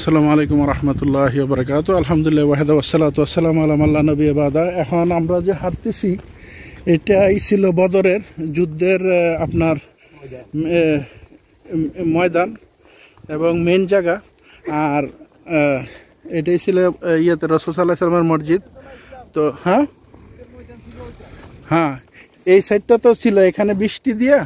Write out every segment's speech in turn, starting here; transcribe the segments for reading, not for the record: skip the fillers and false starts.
আসসালামু আলাইকুম রহমতুল্লাহি ওয়া বারাকাতুহু। আলহামদুলিল্লাহ ওয়াহদা ওয়াসসালাতু ওয়াসসালামু আলা মান লা নাবিয়্যা বাদা। এখন আমরা যে হাঁটতেছি এটাই ছিল বদরের যুদ্ধের আপনার ময়দান এবং মেন জায়গা। আর এটাই ছিল ইয়েতে রাসূল সাল্লাল্লাহু আলাইহি ওয়াসাল্লামের মসজিদ। তো হ্যাঁ এই সাইডটা তো ছিল, এখানে বৃষ্টি দিয়া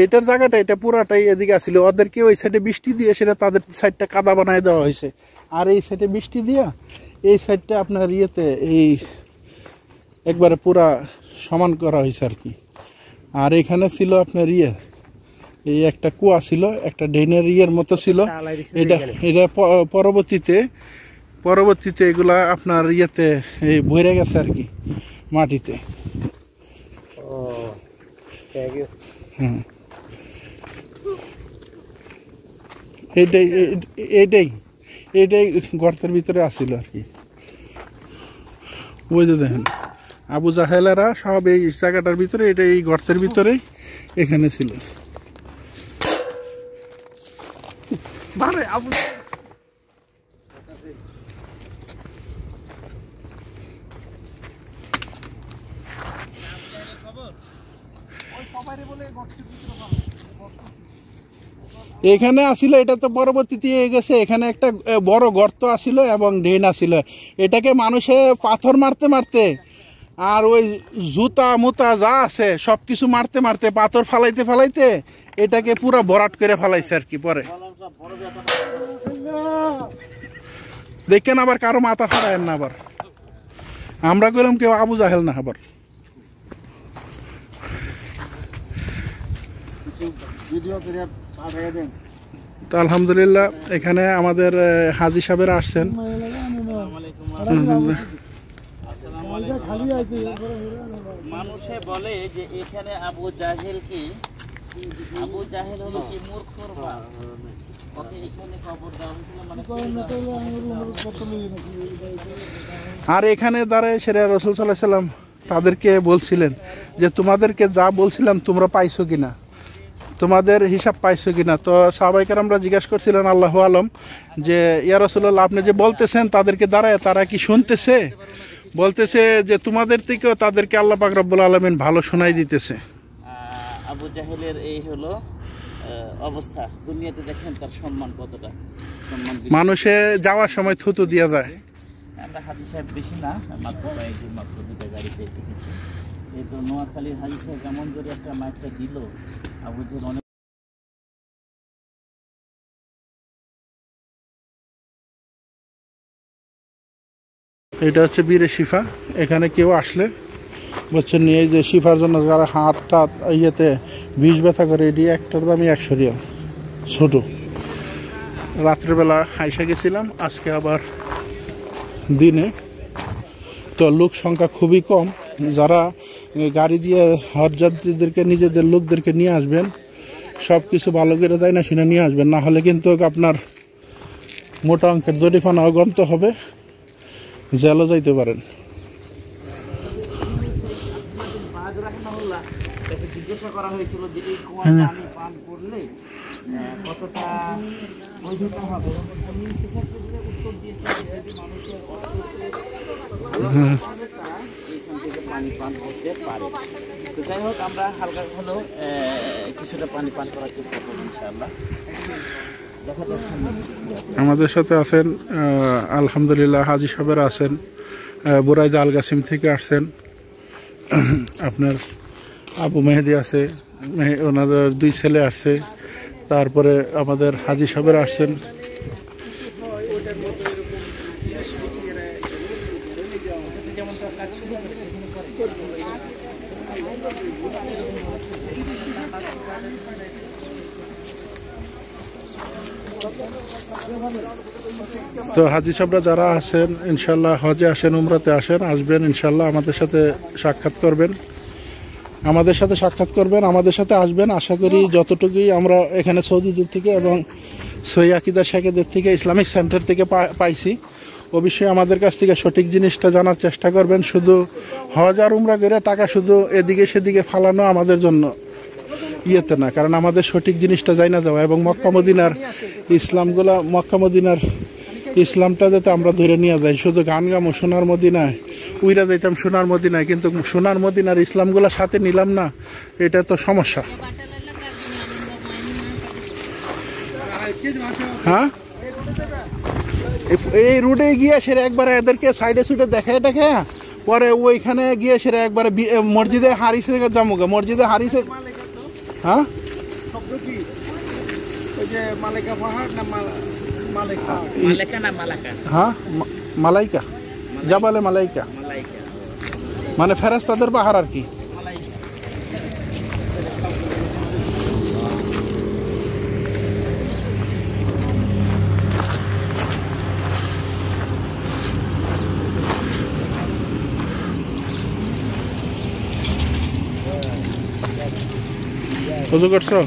এটার জায়গাটা এটা পুরাটাই এদিকে আসছিল, ওদেরকে ওই সাইডে বৃষ্টি দিয়ে সেটা তাদের সাইডটা কাদা বানায় দেওয়া হয়েছে। আর এই সাইডে বৃষ্টি দিয়া এই সাইডটা আপনার ইয়েতে এই একবারে পুরা সমান করা হয়েছে আর কি। আর এখানে ছিল আপনার এই একটা কুয়া ছিল, একটা ড্রেনের মতো ছিল। এটা এটা পরবর্তীতে এগুলা আপনার এই ভরে গেছে আর কি মাটিতে। এইটাই গর্তের ভিতরে আসছিল আর কি। ওই যে দেখেন আবু জাহেলেরা সব এই জায়গাটার ভিতরে, এটা এই গর্তের ভিতরেই এখানে ছিল। এখানে আসিল, এটা তো পরবর্তীতে গেছে। এখানে একটা বড় গর্ত আসিল এবং ড্রেন আসিল। এটাকে মানুষে পাথর মারতে মারতে আর ওই জুতা মুতা যা আছে সবকিছু মারতে মারতে পাথর ফালাইতে এটাকে পুরো ভরাট করে ফেলাইছে আর কি। পরে দেখেন আবার কারো মাথা ফাড়ায় না, আবার আমরা করলাম কেউ আবু জাহেল না। আবার তো আলহামদুলিল্লাহ এখানে আমাদের হাজী সাহেবেরা আসছেন। মানুষে বলে যে এখানে আবু জাহেল হলো কি মূর্খর বাপ, ওকে এখানে কবর দেওয়া হয়েছিল। আর এখানে দাঁড়ায় সেরা রাসূল সাল্লাল্লাহু আলাইহি ওয়াসাল্লাম তাদেরকে বলছিলেন যে তোমাদেরকে যা বলছিলাম তোমরা পাইছো কিনা, তোমাদের হিসাব পাইছো কিনা। তো সাহাবায়ে কেরামরা জিজ্ঞাসা করছিলেন আল্লাহু আলম যে ইয়া রাসূলুল্লাহ আপনি যে বলতেছেন তাদেরকে দাঁড়ায় তারা কি শুনতেছে? বলতেছে যে তোমাদের থেকেও তাদেরকে আল্লাহ পাক রব্বুল আলামিন ভালো শোনাই দিতেছে। আবু জাহেলের এই হলো অবস্থা। দুনিয়াতে দেখেন তার সম্মান কতটা, মানুষে যাওয়ার সময় থুতু দিয়ে যায়। আমরা হাজী সাহেব বেশি না, মাত্র দুটো গাড়িতে এসেছি। এই তো নোয়াখালীর হাজী সাহেব কেমন করে একটা মাইকটা দিল, আবু জাহেল অনেক। এটা হচ্ছে বীরে শিফা। এখানে কেউ আসলে বলছেন নিয়ে যে শিফার জন্য যারা হাত টাত বিষ ব্যথা করে, এটি একটার দামই 100 রিয়াল ছোট। রাত্রেবেলা আইসা গেছিলাম, আজকে আবার দিনে। তো লোক সংখ্যা খুবই কম। যারা গাড়ি দিয়ে হজযাত্রীদেরকে নিজেদের লোকদেরকে নিয়ে আসবেন, সব কিছু ভালো করে তাই না শুনে নিয়ে আসবেন, না হলে কিন্তু আপনার মোটা অঙ্কের জরিমানা অগন্ত হবে, জেলও যাইতে পারেন। জিজ্ঞাসা করা হয়েছিল যে এই কুয়াটা আমি পান করলে কতটা বৈধতা হবে, আমি সেক্ষেত্রে উত্তর দিয়েছিলাম যদি মানুষের এইখান থেকে পানি পান করতে পারে। তো যাই হোক আমরা হালকা হলেও কিছুটা পানি পান করার চেষ্টা করব ইনশাআল্লাহ। আমাদের সাথে আছেন আলহামদুলিল্লাহ হাজী সাহেবেরা আছেন, বুরাইদা আল গাসিম থেকে আসছেন। আপনার আবু মেহেদি আছে, ওনাদের 2 ছেলে আসছে। তারপরে আমাদের হাজী সাহেবেরা আসছেন। তো হাজী সাহেবরা যারা আছেন ইনশাল্লাহ হজে আসেন, উমরাতে আসবেন ইনশাল্লাহ আমাদের সাথে সাক্ষাৎ করবেন, আমাদের সাথে আসবেন। আশা করি যতটুকুই আমরা এখানে সৌদিদের থেকে এবং সহি আকীদা শেখেদের থেকে, ইসলামিক সেন্টার থেকে পাইছি, অবশ্যই আমাদের কাছ থেকে সঠিক জিনিসটা জানার চেষ্টা করবেন। শুধু হজ আর উমরা করে টাকা শুধু এদিকে সেদিকে ফালানো আমাদের জন্য ইয়েতে না, কারণ আমাদের সঠিক জিনিসটা যাই না যাওয়া, এবং মক্কা মদিনার ইসলামগুলা, মক্কা মদিনার ইসলামটা যাতে আমরা ধরে নিয়ে যাই। শুধু গান গামো সোনার মদিনায়, উইরা যাইতাম সোনার মদিনায়, কিন্তু সোনার মদিনার ইসলামগুলো সাথে নিলাম না, এটা তো সমস্যা। হ্যাঁ, এই রুটে গিয়ে সেরে একবারে এদেরকে সাইডে সুইডে দেখে দেখে পরে ওইখানে গিয়ে সেরে একবারে মসজিদে হারিসে যামুগা, মসজিদে হারিসে। হ্যাঁ, হ্যাঁ, মালাইকা, জাবালে মালাইকা, মানে ফেরেশতাদের পাহাড় আর কি। বুঝতে পারছো?